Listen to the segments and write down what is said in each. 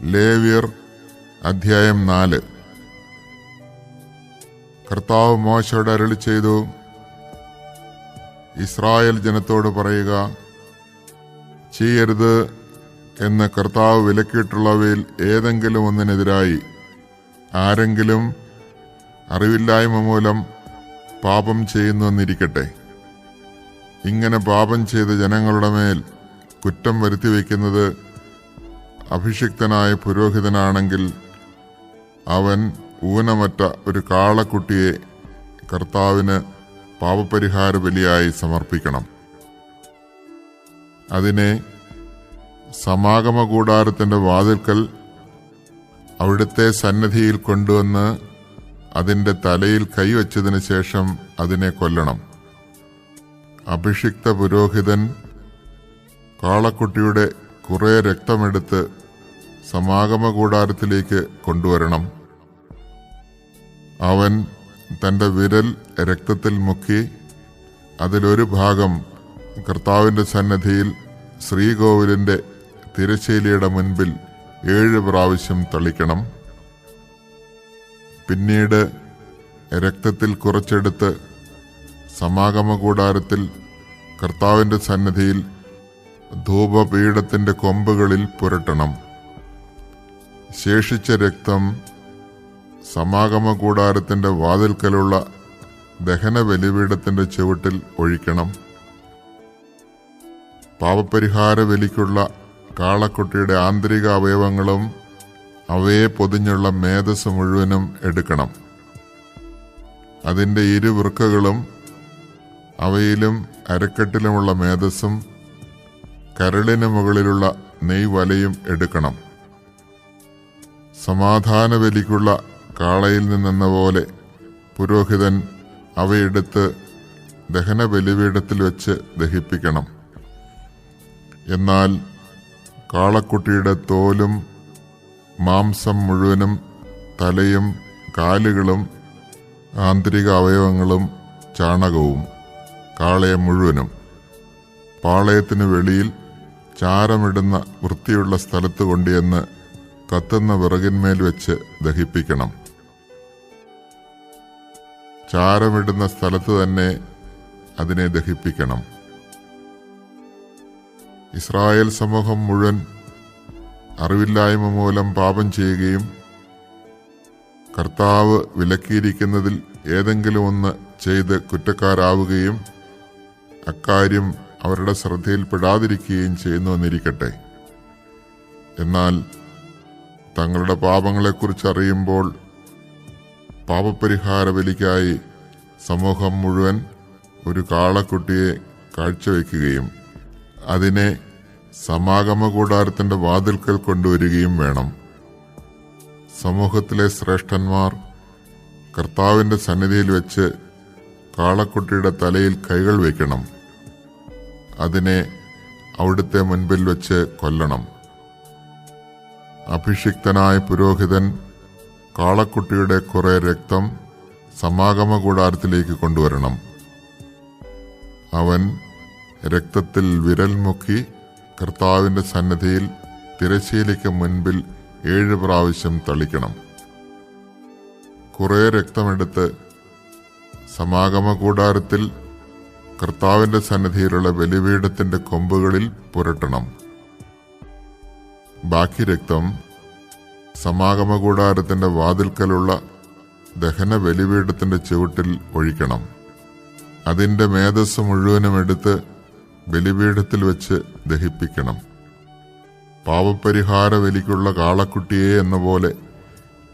ലേവ്യർ അധ്യായം 4. കർത്താവ് മോശയോട് അരുളി ചെയ്തു, ഇസ്രായേൽ ജനത്തോട് പറയുക, ചെയ്യരുത് എന്ന് കർത്താവ് വിലക്കിയിട്ടുള്ളവയിൽ ഏതെങ്കിലും ഒന്നിനെതിരായി ആരെങ്കിലും അറിവില്ലായ്മ മൂലം പാപം ചെയ്യുന്നുവെന്നിരിക്കട്ടെ. ഇങ്ങനെ പാപം ചെയ്ത ജനങ്ങളുടെ മേൽ കുറ്റം വരുത്തിവെക്കുന്നത് അഭിഷിക്തനായ പുരോഹിതനാണെങ്കിൽ അവൻ ഊനമറ്റ ഒരു കാളക്കുട്ടിയെ കർത്താവിന് പാപപരിഹാര ബലിയായി സമർപ്പിക്കണം. അതിനെ സമാഗമ കൂടാരത്തിന്റെ വാതിൽക്കൽ അവിടുത്തെ സന്നിധിയിൽ കൊണ്ടുവന്ന് അതിന്റെ തലയിൽ കൈവച്ചതിന് ശേഷം അതിനെ കൊല്ലണം. അഭിഷിക്ത പുരോഹിതൻ കാളക്കുട്ടിയുടെ കുറെ രക്തമെടുത്ത് സമാഗമ കൂടാരത്തിലേക്ക് കൊണ്ടുവരണം. അവൻ തന്റെ വിരൽ രക്തത്തിൽ മുക്കി അതിലൊരു ഭാഗം കർത്താവിന്റെ സന്നിധിയിൽ ശ്രീകോവിലിന്റെ തിരശ്ശീലയുടെ മുൻപിൽ 7 പ്രാവശ്യം തളിക്കണം. പിന്നീട് രക്തത്തിൽ കുറച്ചെടുത്ത് സമാഗമ കൂടാരത്തിൽ കർത്താവിന്റെ സന്നിധിയിൽ ധൂപപീഠത്തിന്റെ കൊമ്പുകളിൽ പുരട്ടണം. ശേഷിച്ച രക്തം സമാഗമ കൂടാരത്തിന്റെ വാതിൽക്കലുള്ള ദഹന ബലിപീഠത്തിന്റെ ചുവട്ടിൽ ഒഴിക്കണം. പാപപരിഹാര ബലിക്കുള്ള കാളക്കുട്ടിയുടെ ആന്തരിക അവയവങ്ങളും അവയെ പൊതിഞ്ഞുള്ള മേധസ് മുഴുവനും എടുക്കണം. അതിന്റെ 2 വൃക്കകളും അവയിലും അരക്കെട്ടിലുമുള്ള മേധസ്സും കരളിന് മുകളിലുള്ള നെയ്വലയും എടുക്കണം. സമാധാന ബലിക്കുള്ള കാളയിൽ നിന്നെന്ന പോലെ പുരോഹിതൻ അവയെടുത്ത് ദഹന ബലിപീഠത്തിൽ വെച്ച് ദഹിപ്പിക്കണം. എന്നാൽ കാളക്കുട്ടിയുടെ തോലും മാംസം മുഴുവനും തലയും കാലുകളും ആന്തരിക അവയവങ്ങളും ചാണകവും കാളയെ മുഴുവനും പാളയത്തിനു വെളിയിൽ ചാരമിടുന്ന വൃത്തിയുള്ള സ്ഥലത്ത് കൊണ്ടുവന്ന് കത്തുന്ന വിറകിന്മേൽ വെച്ച് ദഹിപ്പിക്കണം. ചാരമിടുന്ന സ്ഥലത്ത് തന്നെ അതിനെ ദഹിപ്പിക്കണം. ഇസ്രായേൽ സമൂഹം മുഴുവൻ അറിവില്ലായ്മ മൂലം പാപം ചെയ്യുകയും കർത്താവ് വിലക്കിയിരിക്കുന്നതിൽ ഏതെങ്കിലും ഒന്ന് ചെയ്ത് കുറ്റക്കാരാവുകയും അക്കാര്യം അവരുടെ ശ്രദ്ധയിൽപ്പെടാതിരിക്കുകയും ചെയ്യുന്നുവെന്നിരിക്കട്ടെ. എന്നാൽ തങ്ങളുടെ പാപങ്ങളെക്കുറിച്ച് അറിയുമ്പോൾ പാപപരിഹാര ബലിക്കായി സമൂഹം മുഴുവൻ ഒരു കാളക്കുട്ടിയെ കാഴ്ചവെക്കുകയും അതിനെ സമാഗമ കൂടാരത്തിന്റെ വാതിൽക്കൽ കൊണ്ടുവരികയും വേണം. സമൂഹത്തിലെ ശ്രേഷ്ഠന്മാർ കർത്താവിന്റെ സന്നിധിയിൽ വെച്ച് കാളക്കുട്ടിയുടെ തലയിൽ കൈകൾ വയ്ക്കണം. അതിനെ അവിടുത്തെ മുൻപിൽ വെച്ച് കൊല്ലണം. അഭിഷിക്തനായ പുരോഹിതൻ കാളക്കുട്ടിയുടെ കുറെ രക്തം സമാഗമ കൂടാരത്തിലേക്ക് കൊണ്ടുവരണം. അവൻ രക്തത്തിൽ വിരൽ മുക്കി കർത്താവിന്റെ സന്നിധിയിൽ തിരശ്ശീലയ്ക്ക് മുൻപിൽ 7 പ്രാവശ്യം തളിക്കണം. കുറെ രക്തമെടുത്ത് സമാഗമ കൂടാരത്തിൽ കർത്താവിന്റെ സന്നിധിയിലുള്ള ബലിപീഠത്തിന്റെ കൊമ്പുകളിൽ പുരട്ടണം. ബാക്കി രക്തം സമാഗമ കൂടാരത്തിന്റെ വാതിൽക്കലുള്ള ദഹന ബലിപീഠത്തിന്റെ ചുവട്ടിൽ ഒഴിക്കണം. അതിന്റെ മേധസ് മുഴുവനും എടുത്ത് ബലിപീഠത്തിൽ വെച്ച് ദഹിപ്പിക്കണം. പാപപരിഹാര ബലിക്കുള്ള കാളക്കുട്ടിയെ എന്ന പോലെ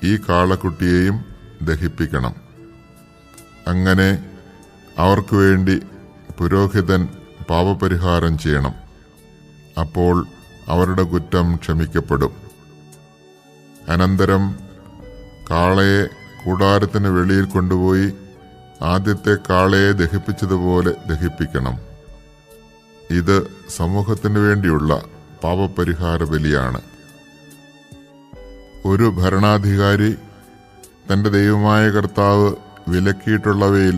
ഈ കാളക്കുട്ടിയെയും ദഹിപ്പിക്കണം. അങ്ങനെ അവർക്ക് വേണ്ടി പുരോഹിതൻ പാപപരിഹാരം ചെയ്യണം. അപ്പോൾ അവരുടെ കുറ്റം ക്ഷമിക്കപ്പെടും. അനന്തരം കാളയെ കൂടാരത്തിന് വെളിയിൽ കൊണ്ടുപോയി ആദ്യത്തെ കാളയെ ദഹിപ്പിച്ചതുപോലെ ദഹിപ്പിക്കണം. ഇത് സമൂഹത്തിന് വേണ്ടിയുള്ള പാപപരിഹാര ബലിയാണ്. ഒരു ഭരണാധികാരി തന്റെ ദൈവമായ കർത്താവ് വിലക്കിയിട്ടുള്ളവയിൽ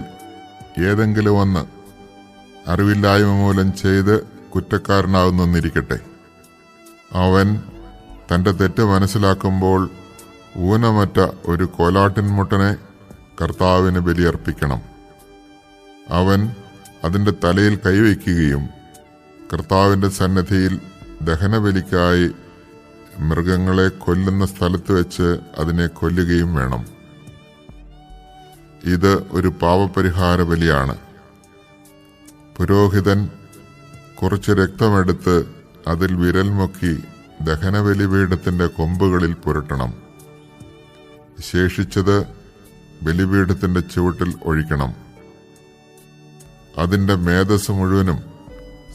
ഏതെങ്കിലും ഒന്ന് അറിവില്ലായ്മ മൂലം ചെയ്ത് കുറ്റക്കാരനാകുന്നെന്നിരിക്കട്ടെ. അവൻ തൻ്റെ തെറ്റ് മനസ്സിലാക്കുമ്പോൾ ഊനമറ്റ ഒരു കോലാട്ടിൻമുട്ടനെ കർത്താവിന് ബലിയർപ്പിക്കണം. അവൻ അതിൻ്റെ തലയിൽ കൈവയ്ക്കുകയും കർത്താവിൻ്റെ സന്നിധിയിൽ ദഹനബലിക്കായി മൃഗങ്ങളെ കൊല്ലുന്ന സ്ഥലത്ത് വെച്ച് അതിനെ കൊല്ലുകയും വേണം. ഇത് ഒരു പാപപരിഹാര ബലിയാണ്. പുരോഹിതൻ കുറച്ച് രക്തമെടുത്ത് അതിൽ വിരൽ മുക്കി ദഹനബലിപീഠത്തിൻ്റെ കൊമ്പുകളിൽ പുരട്ടണം. ശേഷിച്ചത് ബലിപീഠത്തിൻ്റെ ചുവട്ടിൽ ഒഴിക്കണം. അതിൻ്റെ മേധസ് മുഴുവനും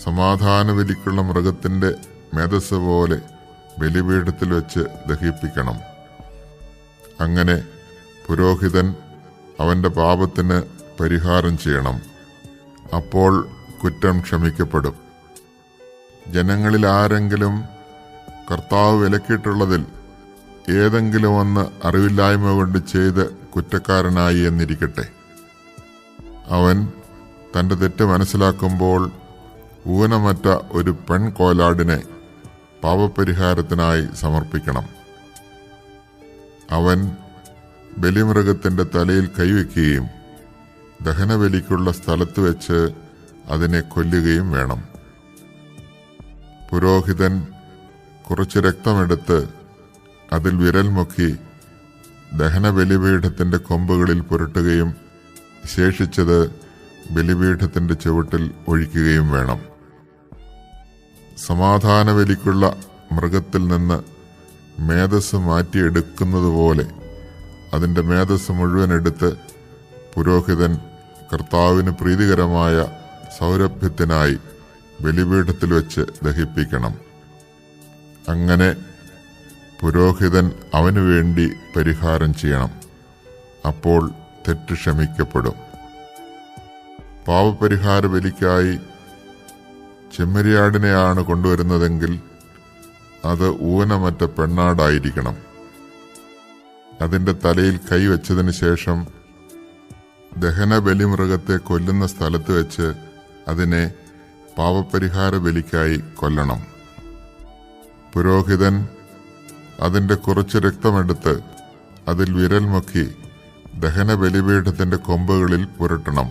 സമാധാന ബലിക്കുള്ള മൃഗത്തിൻ്റെ മേധസ് പോലെ ബലിപീഠത്തിൽ വെച്ച് ദഹിപ്പിക്കണം. അങ്ങനെ പുരോഹിതൻ അവൻ്റെ പാപത്തിന് പരിഹാരം ചെയ്യണം. അപ്പോൾ കുറ്റം ക്ഷമിക്കപ്പെടും. ജനങ്ങളിൽ ആരെങ്കിലും കർത്താവ് വിലക്കിയിട്ടുള്ളതിൽ ഏതെങ്കിലും ഒന്ന് അറിവില്ലായ്മ കൊണ്ട് ചെയ്ത് കുറ്റക്കാരനായി എന്നിരിക്കട്ടെ. അവൻ തൻ്റെ തെറ്റ് മനസ്സിലാക്കുമ്പോൾ ഊനമറ്റ ഒരു പെൺകോലാടിനെ പാപപരിഹാരത്തിനായി സമർപ്പിക്കണം. അവൻ ബലിമൃഗത്തിൻ്റെ തലയിൽ കൈവയ്ക്കുകയും ദഹനബലിക്കുള്ള സ്ഥലത്ത് വെച്ച് അതിനെ കൊല്ലുകയും വേണം. പുരോഹിതൻ കുറച്ച് രക്തമെടുത്ത് അതിൽ വിരൽ മുക്കി ദഹനബലിപീഠത്തിൻ്റെ കൊമ്പുകളിൽ പുരട്ടുകയും ശേഷിച്ചത് ബലിപീഠത്തിൻ്റെ ചുവട്ടിൽ ഒഴിക്കുകയും വേണം. സമാധാന ബലിക്കുള്ള മൃഗത്തിൽ നിന്ന് മേധസ് മാറ്റിയെടുക്കുന്നതുപോലെ അതിൻ്റെ മേധസ് മുഴുവൻ എടുത്ത് പുരോഹിതൻ കർത്താവിന് പ്രീതികരമായ സൗരഭ്യത്തിനായി ബലിപീഠത്തിൽ വെച്ച് ദഹിപ്പിക്കണം. അങ്ങനെ പുരോഹിതൻ അവനു വേണ്ടി പരിഹാരം ചെയ്യണം. അപ്പോൾ തെറ്റ് ക്ഷമിക്കപ്പെടും. പാപപരിഹാര ബലിക്കായി ചെമ്മരിയാടിനെയാണ് കൊണ്ടുവരുന്നതെങ്കിൽ അത് ഊനമറ്റ പെണ്ണാടായിരിക്കണം. അതിൻ്റെ തലയിൽ കൈവച്ചതിന് ശേഷം ദഹനബലിമൃഗത്തെ കൊല്ലുന്ന സ്ഥലത്ത് വെച്ച് അതിനെ പാപപരിഹാര ബലിക്കായി കൊല്ലണം. പുരോഹിതൻ അതിൻ്റെ കുറച്ച് രക്തമെടുത്ത് അതിൽ വിരൽ മുക്കി ദഹനബലിപീഠത്തിൻ്റെ കൊമ്പുകളിൽ പുരട്ടണം.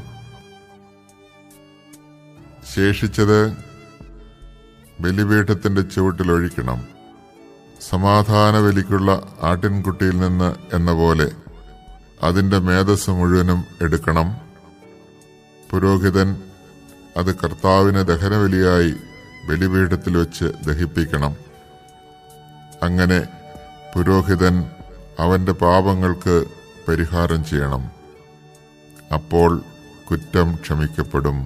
ശേഷിച്ചത് ബലിപീഠത്തിൻ്റെ ചുവട്ടിലൊഴിക്കണം. സമാധാന ബലിക്കുള്ള ആട്ടിൻകുട്ടിയിൽ നിന്ന് എന്ന പോലെ അതിൻ്റെ മേധസ് മുഴുവനും എടുക്കണം. പുരോഹിതൻ അത് കർത്താവിന് ദഹനബലിയായി ബലിപീഠത്തിൽ വെച്ച് ദഹിപ്പിക്കണം. അങ്ങനെ പുരോഹിതൻ അവൻ്റെ പാപങ്ങൾക്ക് പരിഹാരം ചെയ്യണം. അപ്പോൾ കുറ്റം ക്ഷമിക്കപ്പെടും.